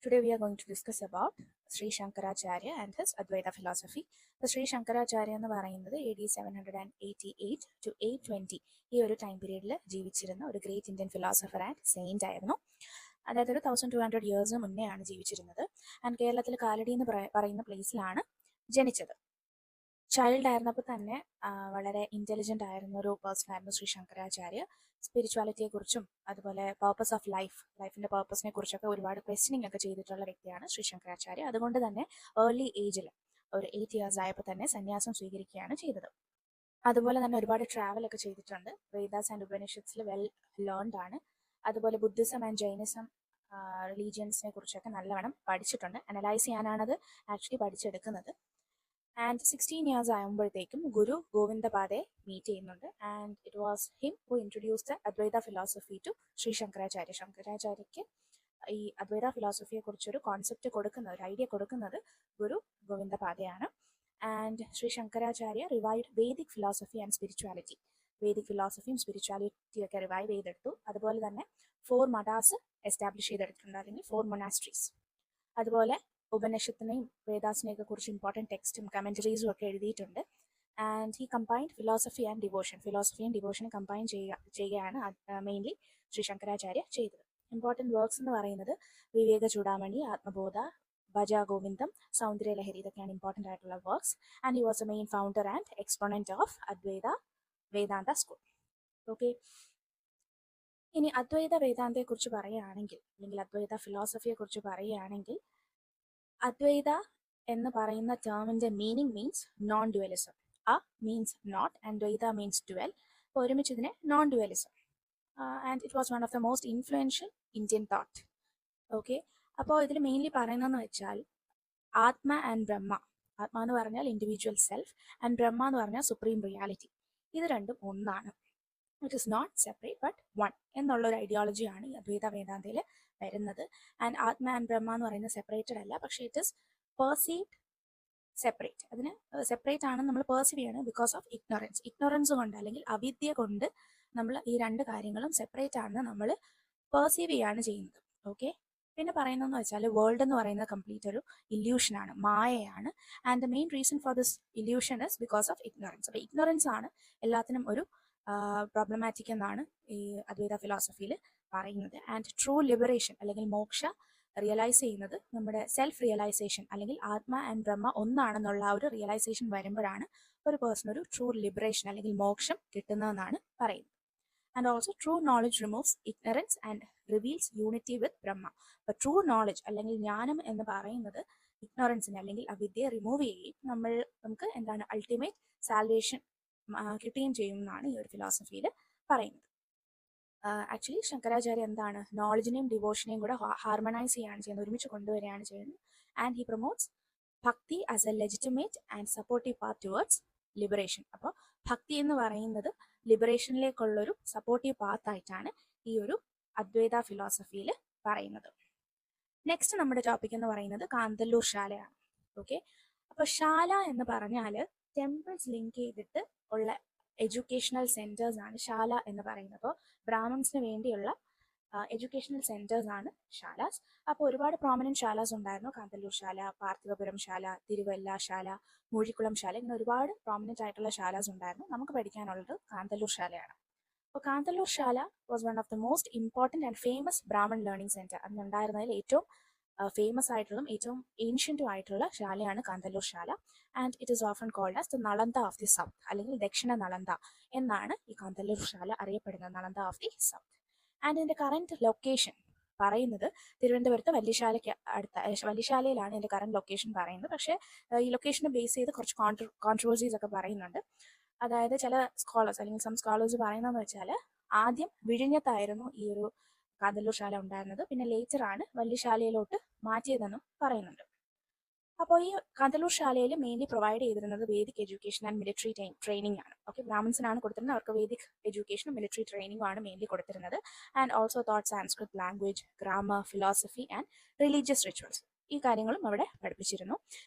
Today we are going to discuss about Sri Shankaracharya and his Advaita philosophy. The Sri Shankaracharya എന്ന് പറയുന്നത് AD 788 to 820 ഈ ഒരു time പീരീഡിൽ ജീവിച്ചിരുന്ന ഒരു great Indian philosopher and Saint ആയിരുന്നു. അതായത് ഒരു 1200 ഇയേഴ്സിന് മുന്നെയാണ് ജീവിച്ചിരുന്നത്. ആൻഡ് കേരളത്തിൽ കാലടി എന്ന് പറയുന്ന പ്ലേസിലാണ് ജനിച്ചത്. ചൈൽഡ് ആയിരുന്നപ്പോൾ തന്നെ വളരെ ഇന്റലിജന്റ് ആയിരുന്ന ഒരു പേഴ്സൺ ആയിരുന്നു ശ്രീ ശങ്കരാചാര്യ. സ്പിരിച്വാലിറ്റിയെ കുറിച്ചും അതുപോലെ പർപ്പസ് ഓഫ് ലൈഫിന്റെ പർപ്പസിനെ കുറിച്ചൊക്കെ ഒരുപാട് ക്വസ്റ്റ്യനിങ് ഒക്കെ ചെയ്തിട്ടുള്ള വ്യക്തിയാണ് ശ്രീ ശങ്കരാചാര്യ. അതുകൊണ്ട് തന്നെ ഏർലി ഏജിൽ ഒരു 8 ഇയേഴ്സ് ആയപ്പോൾ തന്നെ സന്യാസം സ്വീകരിക്കുകയാണ് ചെയ്തത്. അതുപോലെ തന്നെ ഒരുപാട് ട്രാവൽ ഒക്കെ ചെയ്തിട്ടുണ്ട്. വേദാസ് ആൻഡ് ഉപനിഷത്സിൽ വെൽ ലേൺഡ് ആണ്. അതുപോലെ ബുദ്ധിസം ആൻഡ് ജൈനിസം റിലീജിയൻസിനെ കുറിച്ചൊക്കെ നല്ലവണ്ണം പഠിച്ചിട്ടുണ്ട്. അനലൈസ് ചെയ്യാനാണത് ആക്ച്വലി പഠിച്ചെടുക്കുന്നത്. ആൻഡ് 16 ഇയേഴ്സ് ആകുമ്പോഴത്തേക്കും ഗുരു ഗോവിന്ദപാദെ മീറ്റ് ചെയ്യുന്നുണ്ട്. And it was him who introduce the Advaita philosophy to Shri Shankaracharya. ശങ്കരാചാര്യയ്ക്ക് ഈ അദ്വൈത ഫിലോസഫിയെ കുറിച്ചൊരു കോൺസെപ്റ്റ് കൊടുക്കുന്നത്, ഒരു ഐഡിയ കൊടുക്കുന്നത് ഗുരു ഗോവിന്ദപാദയാണ്. And Shri Shankaracharya revived Vedic philosophy and spirituality. Vedic ഫിലോസഫിയും സ്പിരിച്വാലിറ്റിയും ഒക്കെ റിവൈവ് ചെയ്തെടുത്തു. അതുപോലെ തന്നെ 4 മഠാസ് എസ്റ്റാബ്ലിഷ് ചെയ്തെടുത്തിട്ടുണ്ട്, അല്ലെങ്കിൽ 4 മൊനാസ്ട്രീസ്. അതുപോലെ ഉപനിഷത്തിനെയും വേദാസിനെയൊക്കെ കുറിച്ച് ഇമ്പോർട്ടൻറ്റ് ടെക്സ്റ്റും കമൻറ്ററീസും ഒക്കെ എഴുതിയിട്ടുണ്ട്. And he combined philosophy and devotion. ഫിലോസഫിയും ഡിവോഷനും കമ്പൈൻ ചെയ്യുകയാണ് മെയിൻലി ശ്രീ ശങ്കരാചാര്യ ചെയ്തത്. ഇമ്പോർട്ടൻറ്റ് വർക്ക്സ് എന്ന് പറയുന്നത് വിവേക ചൂടാമണി, ആത്മബോധ, ഭജ ഗോവിന്ദം, സൗന്ദര്യലഹരി, ഇതൊക്കെയാണ് ഇമ്പോർട്ടൻ്റ് ആയിട്ടുള്ള works. And he was A main founder and exponent of Adwaita Vedanta school. Okay, ഇനി അദ്വൈത വേദാന്തയെക്കുറിച്ച് പറയുകയാണെങ്കിൽ, അല്ലെങ്കിൽ അദ്വൈത ഫിലോസഫിയെ കുറിച്ച് പറയുകയാണെങ്കിൽ, അദ്വൈത എന്ന് പറയുന്ന ടേമിന്റെ മീനിങ് മീൻസ് നോൺ ഡ്യുവലിസം. അ means not and Dvaita means dual. അപ്പോൾ ഒരുമിച്ച് ഇതിനെ non dualism. And it was one of the most influential Indian thought. Okay, അപ്പോൾ ഇതിൽ മെയിൻലി പറയുന്നതെന്ന് വെച്ചാൽ ആത്മ ആൻഡ് ബ്രഹ്മ. ആത്മ എന്ന് പറഞ്ഞാൽ ഇൻഡിവിജ്വൽ സെൽഫ്, ആൻഡ് ബ്രഹ്മ എന്ന് പറഞ്ഞാൽ സുപ്രീം റിയാലിറ്റി. ഇത് രണ്ടും ഒന്നാണ്. It is not separate but one എന്നുള്ളൊരു ഐഡിയോളജിയാണ് ഈ അദ്വൈത വേദാന്തയിൽ വരുന്നത്. ആൻഡ് ആത്മ ആൻഡ് ബ്രഹ്മ എന്ന് പറയുന്നത് സെപ്പറേറ്റഡ് അല്ല, പക്ഷേ ഇറ്റ് ഇസ് പെർസീവ്ഡ് സെപ്പറേറ്റ്. അതിന് സെപ്പറേറ്റ് ആണെന്ന് നമ്മൾ പെർസീവ് ചെയ്യണം ബിക്കോസ് ഓഫ് ഇഗ്നോറൻസ്. ഇഗ്നോറൻസ് കൊണ്ട്, അല്ലെങ്കിൽ അവിദ്യ കൊണ്ട് നമ്മൾ ഈ രണ്ട് കാര്യങ്ങളും സെപ്പറേറ്റ് ആണെന്ന് നമ്മൾ പെർസീവ് ചെയ്യാണ് ചെയ്യുന്നത്. ഓക്കെ, പിന്നെ പറയുന്നതെന്ന് വെച്ചാൽ വേൾഡ് എന്ന് പറയുന്നത് കംപ്ലീറ്റ് ഒരു ഇല്യൂഷനാണ്, മായയാണ്. And the main reason for this illusion is because of ignorance. അപ്പോൾ ഇഗ്നോറൻസ് ആണ് എല്ലാത്തിനും ഒരു പ്രോബ്ലമാറ്റിക് എന്നാണ് ഈ അദ്വൈത ഫിലോസഫിയിൽ പറയുന്നത്. ആൻഡ് ട്രൂ ലിബറേഷൻ, അല്ലെങ്കിൽ മോക്ഷ റിയലൈസ് ചെയ്യുന്നത് നമ്മുടെ സെൽഫ് റിയലൈസേഷൻ, അല്ലെങ്കിൽ ആത്മ ആൻഡ് ബ്രഹ്മ ഒന്നാണെന്നുള്ള ആ ഒരു റിയലൈസേഷൻ വരുമ്പോഴാണ് ഒരു പേഴ്സൺ ഒരു ട്രൂ ലിബറേഷൻ അല്ലെങ്കിൽ മോക്ഷം കിട്ടുന്നതെന്നാണ് പറയുന്നത്. And also true knowledge removes ignorance and reveals unity with Brahma. അപ്പോൾ ട്രൂ നോളജ് അല്ലെങ്കിൽ ജ്ഞാനം എന്ന് പറയുന്നത് ഇഗ്നോറൻസിനെ അല്ലെങ്കിൽ അവിദ്യയെ റിമൂവ് ചെയ്യുകയും നമുക്ക് എന്താണ് അൾട്ടിമേറ്റ് സാൽവേഷൻ കിട്ടുകയും ചെയ്യുമെന്നാണ് ഈ ഒരു ഫിലോസഫിയിൽ പറയുന്നത്. ആക്ച്വലി ശങ്കരാചാര്യ എന്താണ് നോളജിനെയും ഡിവോഷനെയും കൂടെ ഹാർമണൈസ് ചെയ്യുകയാണ് ചെയ്യുന്നത്, ഒരുമിച്ച് കൊണ്ടുവരികയാണ് ചെയ്യുന്നത്. ആൻഡ് ഹി പ്രൊമോട്ട്സ് ഭക്തി as A legitimate and supportive path towards liberation. അപ്പോൾ ഭക്തി എന്ന് പറയുന്നത് ലിബറേഷനിലേക്കുള്ളൊരു സപ്പോർട്ടീവ് പാത്തായിട്ടാണ് ഈ ഒരു അദ്വൈത ഫിലോസഫിയിൽ പറയുന്നത്. നെക്സ്റ്റ് നമ്മുടെ ടോപ്പിക് എന്ന് പറയുന്നത് കാന്തല്ലൂർ ശാലയാണ്. ഓക്കെ, അപ്പോൾ ശാല എന്ന് പറഞ്ഞാൽ ടെമ്പിൾസ് ലിങ്ക് ചെയ്തിട്ട് ഉള്ള എഡ്യൂക്കേഷണൽ സെന്റേഴ്സ് ആണ് ശാല എന്ന് പറയുന്നത്. അപ്പോൾ ബ്രാഹ്മൺസിന് വേണ്ടിയുള്ള എഡ്യൂക്കേഷണൽ സെന്റേഴ്സ് ആണ് ശാലാസ്. അപ്പോൾ ഒരുപാട് പ്രോമിനന്റ് ശാലാസ് ഉണ്ടായിരുന്നു. കാന്തല്ലൂർ ശാല, പാർത്ഥിവപുരം ശാല, തിരുവല്ല ശാല, മൂഴിക്കുളം ശാല, ഇങ്ങനെ ഒരുപാട് പ്രോമിനന്റ് ആയിട്ടുള്ള ശാലാസ് ഉണ്ടായിരുന്നു. നമുക്ക് പഠിക്കാനുള്ളത് കാന്തല്ലൂർ ശാലയാണ്. അപ്പോൾ Kanthalloor Shala was one of the most important and famous Brahmin learning centre. അന്നുണ്ടായിരുന്നതിൽ ഏറ്റവും ഫേമസ് ആയിട്ടുള്ളതും ഏറ്റവും ഏൻഷ്യൻറ്റും ആയിട്ടുള്ള ശാലയാണ് Kanthalloor Shala. And it is often called as the Nalanda of the south, അല്ലെങ്കിൽ ദക്ഷിണ നളന്ദ എന്നാണ് ഈ കാന്തല്ലൂർ ശാല അറിയപ്പെടുന്നത്, Nalanda of the south. And ഇതിൻ്റെ കറന്റ് ലൊക്കേഷൻ പറയുന്നത് തിരുവനന്തപുരത്ത് വല്യശാലയിലാണ് ഇതിൻ്റെ കറന്റ് ലൊക്കേഷൻ പറയുന്നത്. പക്ഷേ ഈ ലൊക്കേഷനെ ബേസ് ചെയ്ത് കുറച്ച് കോൺട്രവേഴ്സീസ് ഒക്കെ പറയുന്നുണ്ട്. അതായത് ചില സ്കോളേഴ്സ്, അല്ലെങ്കിൽ സം സ്കോളേഴ്സ് പറയുന്നതെന്ന് വെച്ചാൽ ആദ്യം വിഴിഞ്ഞത്തായിരുന്നു ഈ ഒരു കാന്തല്ലൂർ ശാല ഉണ്ടായിരുന്നത്, പിന്നെ ലേറ്റർ ആണ് വല്യശാലയിലോട്ട് മാറ്റിയതെന്നും പറയുന്നുണ്ട്. അപ്പോൾ ഈ കാന്തല്ലൂർ ശാലയിൽ മെയിൻലി പ്രൊവൈഡ് ചെയ്തിരുന്നത് Vedic education and military training ആണ്. ഓക്കെ, ബ്രാഹ്മിൻസിനാണ് കൊടുത്തിരുന്നത്, അവർക്ക് വേദിക് എഡ്യൂക്കേഷനും മിലിറ്ററി ട്രെയിനിങ്ങും ആണ് മെയിൻലി കൊടുത്തിരുന്നത്. And also thought Sanskrit language, grammar, philosophy and religious rituals, ഈ കാര്യങ്ങളും അവിടെ പഠിപ്പിച്ചിരുന്നു.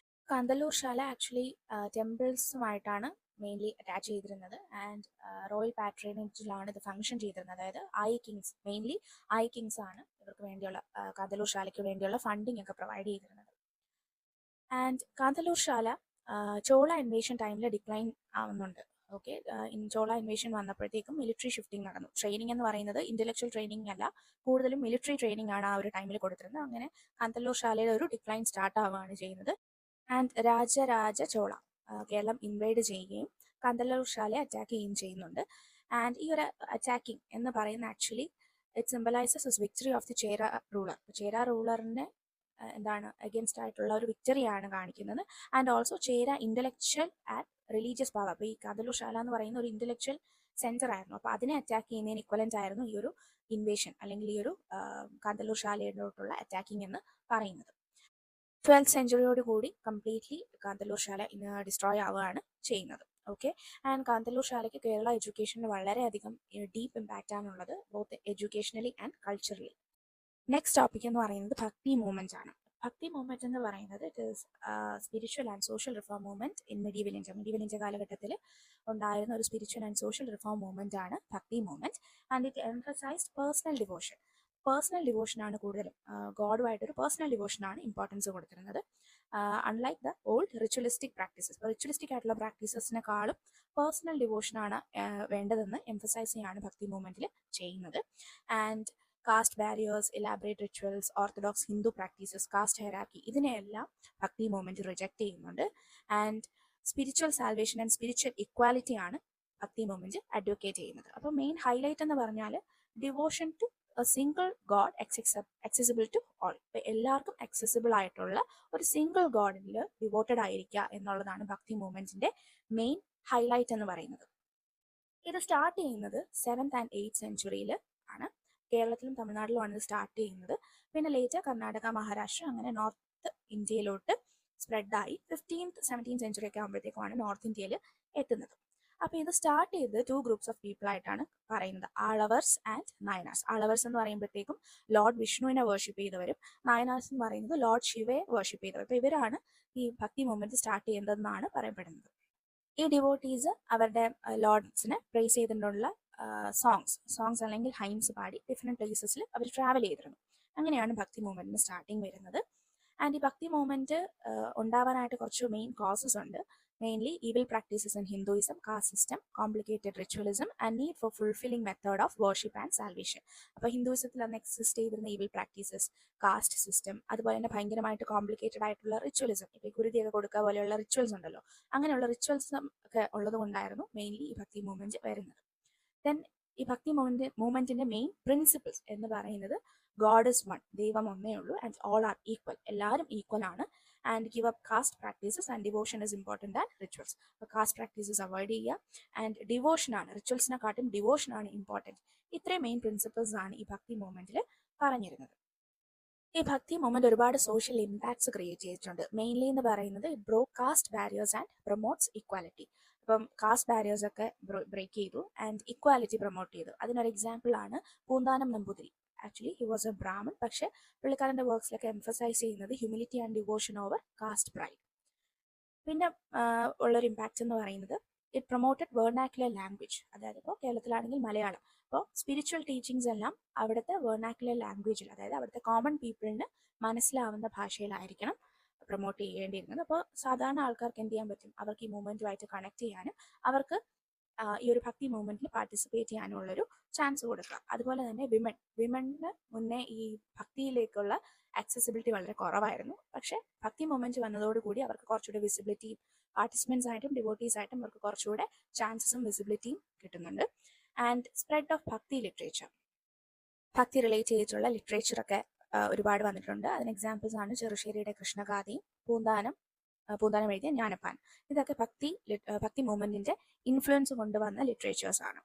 കാന്തല്ലൂർ ശാല ആക്ച്വലി ടെമ്പിൾസുമായിട്ടാണ് മെയിൻലി അറ്റാച്ച് ചെയ്തിരുന്നത്. ആൻഡ് റോയൽ പാട്രേനേജിലാണ് ഇത് ഫംഗ്ഷൻ ചെയ്തിരുന്നത്. അതായത് I Kings, mainly I Kings ആണ് ഇവർക്ക് വേണ്ടിയുള്ള കാന്തല്ലൂർ ശാലയ്ക്ക് വേണ്ടിയുള്ള ഫണ്ടിങ് ഒക്കെ പ്രൊവൈഡ് ചെയ്തിരുന്നത്. ആൻഡ് കാന്തല്ലൂർ ശാല ചോള ഇൻവേഷൻ ടൈമിൽ ഡിക്ലൈൻ ആവുന്നുണ്ട്. ഓക്കെ, ചോള ഇൻവേഷൻ വന്നപ്പോഴത്തേക്കും മിലിറ്ററി ഷിഫ്റ്റിംഗ് നടന്നു. ട്രെയിനിങ് എന്ന് പറയുന്നത് ഇന്റലക്ച്വൽ ട്രെയിനിങ് അല്ല, കൂടുതലും മിലിറ്ററി ട്രെയിനിങ് ആണ് ആ ഒരു ടൈമിൽ കൊടുത്തിരുന്നത്. അങ്ങനെ കാന്തല്ലൂർ ശാലയുടെ ഒരു ഡിക്ലൈൻ സ്റ്റാർട്ട് ആവുകയാണ് ചെയ്യുന്നത്. ആൻഡ് രാജരാജ ചോള കേരളം ഇൻവൈഡ് ചെയ്യുകയും കാന്തല്ലൂർ ശാലയെ അറ്റാക്ക് ചെയ്യുകയും ചെയ്യുന്നുണ്ട്. ആൻഡ് ഈ ഒരു അറ്റാക്കിംഗ് എന്ന് പറയുന്ന actually it symbolises is victory of the Chera ruler. Chera റൂളറിന്റെ എന്താണ് അഗേൻസ്റ്റ് ആയിട്ടുള്ള ഒരു വിക്ടറിയാണ് കാണിക്കുന്നത്. And also Chera intellectual and religious power. അപ്പോൾ ഈ കാന്തല്ലൂർ ശാല എന്ന് പറയുന്ന ഒരു ഇന്റലക്ച്വൽ സെന്റർ ആയിരുന്നു. അപ്പോൾ അതിനെ അറ്റാക്ക് ചെയ്യുന്നതിന് ഇക്വലന്റ് ആയിരുന്നു ഈ ഒരു ഇൻവേഷൻ അല്ലെങ്കിൽ ഈ ഒരു കാന്തല്ലൂർ ശാലയോട്ടുള്ള അറ്റാക്കിംഗ് എന്ന് പറയുന്നത്. 12th സെഞ്ചുറിയോട് കൂടി കംപ്ലീറ്റ്ലി കാന്തല്ലൂർ ശാല ഡിസ്ട്രോയ് ആവുകയാണ് ചെയ്യുന്നത്. ഓക്കെ, ആൻഡ് കാന്തല്ലൂർ ശാലയ്ക്ക് കേരള എഡ്യൂക്കേഷനിൽ വളരെയധികം ഡീപ്പ് ഇമ്പാക്റ്റ് ആണുള്ളത്, both educationally and culturally. Next topic എന്ന് പറയുന്നത് ഭക്തി മൂവ്മെന്റ് ആണ്. ഭക്തി മൂവ്മെന്റ് എന്ന് പറയുന്നത് it is spiritual and social reform movement in medieval India കാലഘട്ടത്തിൽ ഉണ്ടായിരുന്ന ഒരു spiritual and social reform movement ആണ് Bhakti movement. And it emphasised personal devotion. Personal ഡിവോഷനാണ് കൂടുതലും, ഗോഡുമായിട്ടൊരു പേഴ്സണൽ ഡിവോഷനാണ് ഇമ്പോർട്ടൻസ് കൊടുത്തിരുന്നത്. Unlike the old ritualistic practices, ritualistic ആയിട്ടുള്ള പ്രാക്ടീസസിനെക്കാളും പേഴ്സണൽ ഡിവോഷനാണ് വേണ്ടതെന്ന് എംഫസൈസ് ചെയ്യാണ് ഭക്തി മൂവ്മെന്റിൽ ചെയ്യുന്നത്. And caste barriers, elaborate rituals, orthodox Hindu practices, caste hierarchy, ഇതിനെയെല്ലാം ഭക്തി മൂവ്മെന്റ് റിജക്ട് ചെയ്യുന്നുണ്ട്. And spiritual salvation and spiritual equality ആണ് ഭക്തി മൂവ്മെന്റ് അഡ്വക്കേറ്റ് ചെയ്യുന്നത്. അപ്പോൾ മെയിൻ ഹൈലൈറ്റ് എന്ന് പറഞ്ഞാൽ devotion to a single God accessible to all. എല്ലാവർക്കും accessible ആയിട്ടുള്ള ഒരു സിംഗിൾ ഗോഡിൽ ഡിവോട്ടഡ് ആയിരിക്കുക എന്നുള്ളതാണ് ഭക്തി മൂവ്മെന്റിന്റെ മെയിൻ ഹൈലൈറ്റ് എന്ന് പറയുന്നത്. ഇത് സ്റ്റാർട്ട് ചെയ്യുന്നത് 7th and 8th സെഞ്ചുറിയിൽ ആണ്. കേരളത്തിലും തമിഴ്നാട്ടിലുമാണ് ഇത് സ്റ്റാർട്ട് ചെയ്യുന്നത്. പിന്നെ ലേറ്റർ കർണാടക, മഹാരാഷ്ട്ര, അങ്ങനെ നോർത്ത് ഇന്ത്യയിലോട്ട് സ്പ്രെഡായി 15th 17th സെഞ്ചുറി ഒക്കെ ആകുമ്പോഴത്തേക്കുമാണ് നോർത്ത് ഇന്ത്യയിൽ എത്തുന്നത്. അപ്പോൾ ഇത് സ്റ്റാർട്ട് ചെയ്ത് 2 ഗ്രൂപ്പ്സ് ഓഫ് പീപ്പിൾ ആയിട്ടാണ് പറയുന്നത്, ആളവേഴ്സ് ആൻഡ് നായനാർസ്. ആളവേഴ്സ് എന്ന് പറയുമ്പോഴത്തേക്കും ലോർഡ് വിഷ്ണുവിനെ വർഷിപ്പ് ചെയ്തവരും, നായനാർസ് എന്ന് പറയുന്നത് ലോർഡ് ശിവയെ വർഷിപ്പ് ചെയ്തവരും. അപ്പോൾ ഇവരാണ് ഈ ഭക്തി മൂവ്മെന്റ് സ്റ്റാർട്ട് ചെയ്യുന്നതെന്നാണ് പറയപ്പെടുന്നത്. ഈ ഡിവോട്ടീസ് അവരുടെ ലോർഡ്സിനെ പ്രൈസ് ചെയ്തിട്ടുള്ള സോങ്സ് അല്ലെങ്കിൽ ഹൈംസ് പാടി ഡിഫറെൻറ്റ് പ്ലേസസിൽ അവർ ട്രാവൽ ചെയ്തിരുന്നു. അങ്ങനെയാണ് ഭക്തി മൂവ്മെന്റിന് സ്റ്റാർട്ടിങ് വരുന്നത്. ആൻഡ് ഈ ഭക്തി മൂവ്മെന്റ് ഉണ്ടാവാനായിട്ട് കുറച്ച് മെയിൻ കോസസ് ഉണ്ട്. Mainly evil practices in Hinduism, caste system, complicated ritualism and need for fulfilling method of worship and salvation. അപ്പോൾ ഹിന്ദുയിസത്തിൽ അന്ന് എക്സിസ്റ്റ് ചെയ്തിരുന്ന evil practices, കാസ്റ്റ് സിസ്റ്റം, അതുപോലെ തന്നെ ഭയങ്കരമായിട്ട് കോംപ്ലിക്കേറ്റഡ് ആയിട്ടുള്ള റിച്വലിസം, ഇപ്പോൾ കുരുതിയൊക്കെ കൊടുക്കുക പോലെയുള്ള റിച്വൽസ് ഉണ്ടല്ലോ, അങ്ങനെയുള്ള റിച്വൽസ് ഒക്കെ ഉള്ളത് കൊണ്ടായിരുന്നു മെയിൻലി ഈ ഭക്തി മൂവ്മെന്റ് വരുന്നത്. ദെൻ ഈ ഭക്തി മൂവ്മെന്റിന്റെ മെയിൻ പ്രിൻസിപ്പിൾസ് എന്ന് പറയുന്നത് ഗോഡ് ഇസ് വൺ, ദൈവം ഒന്നേ ഉള്ളൂ, ആൻഡ് ഓൾ ആർ ഈക്വൽ, എല്ലാവരും ഈക്വൽ ആണ്. And give up caste practices and devotion is important and rituals. അപ്പോൾ കാസ്റ്റ് പ്രാക്ടീസസ് അവോയ്ഡ് ചെയ്യുക, ആൻഡ് ഡിവോഷനാണ്, റിച്വൽസിനെക്കാട്ടും ഡിവോഷനാണ് ഇമ്പോർട്ടൻറ്റ്. ഇത്രയും മെയിൻ പ്രിൻസിപ്പിൾസ് ആണ് ഈ ഭക്തി മൂവ്മെന്റിൽ പറഞ്ഞിരുന്നത്. ഈ ഭക്തി മൂവ്മെന്റ് ഒരുപാട് സോഷ്യൽ ഇമ്പാക്ട്സ് ക്രിയേറ്റ് ചെയ്തിട്ടുണ്ട്. മെയിൻലി എന്ന് പറയുന്നത് it broke caste barriers and promotes equality. അപ്പം കാസ്റ്റ് ബാരിയേഴ്സ് ഒക്കെ ബ്രേക്ക് ചെയ്തു ആൻഡ് ഇക്വാലിറ്റി പ്രൊമോട്ട് ചെയ്തു. അതിനൊരു എക്സാമ്പിൾ ആണ് Poonthanam Namboothiri. Actually he was a Brahmin, പക്ഷെ പുള്ളിക്കാരൻ്റെ വർക്ക്സിലൊക്കെ എംഫസൈസ് ചെയ്യുന്നത് humility and devotion over caste pride. പിന്നെ ഉള്ളൊരു ഇമ്പാക്റ്റ് എന്ന് പറയുന്നത് ഇറ്റ് പ്രൊമോട്ടഡ് വെർണാക്കുലർ ലാംഗ്വേജ്. അതായത് ഇപ്പോൾ കേരളത്തിലാണെങ്കിൽ മലയാളം, അപ്പോൾ സ്പിരിച്വൽ ടീച്ചിങ്സ് എല്ലാം അവിടുത്തെ വെർണാക്കുലർ ലാംഗ്വേജിൽ, അതായത് അവിടുത്തെ കോമൺ പീപ്പിളിന് മനസ്സിലാവുന്ന ഭാഷയിലായിരിക്കണം പ്രൊമോട്ട് ചെയ്യേണ്ടിയിരുന്നത്. അപ്പോൾ സാധാരണ ആൾക്കാർക്ക് എന്ത് ചെയ്യാൻ പറ്റും, അവർക്ക് ഈ മൂവ്മെന്റുമായിട്ട് കണക്ട് ചെയ്യാനും അവർക്ക് ഈ ഒരു ഭക്തി മൂവ്മെന്റിൽ പാർട്ടിസിപ്പേറ്റ് ചെയ്യാനുള്ളൊരു ചാൻസ് കൊടുക്കുക. അതുപോലെ തന്നെ വിമണിന് മുന്നേ ഈ ഭക്തിയിലേക്കുള്ള ആക്സസിബിലിറ്റി വളരെ കുറവായിരുന്നു. പക്ഷെ ഭക്തി മൂവ്മെന്റ് വന്നതോടുകൂടി അവർക്ക് കുറച്ചുകൂടി വിസിബിലിറ്റിയും, പാർട്ടിസിപ്പൻസ് ആയിട്ടും ഡിവോട്ടീസ് ആയിട്ടും അവർക്ക് കുറച്ചുകൂടെ ചാൻസസും വിസിബിലിറ്റിയും കിട്ടുന്നുണ്ട്. ആൻഡ് സ്പ്രെഡ് ഓഫ് ഭക്തി ലിറ്ററേച്ചർ, ഭക്തി റിലേറ്റ് ചെയ്തിട്ടുള്ള ലിറ്ററേച്ചറൊക്കെ ഒരുപാട് വന്നിട്ടുണ്ട്. അതിന് എക്സാമ്പിൾസ് ആണ് ചെറുശ്ശേരിയുടെ കൃഷ്ണഗാഥയും പൂന്താനം എഴുതിയ ജ്ഞാനപ്പാൻ. ഇതൊക്കെ ഭക്തി മൂവ്മെന്റിന്റെ ഇൻഫ്ലുവൻസ് കൊണ്ടുവന്ന ലിറ്ററേച്ചേഴ്സ് ആണ്.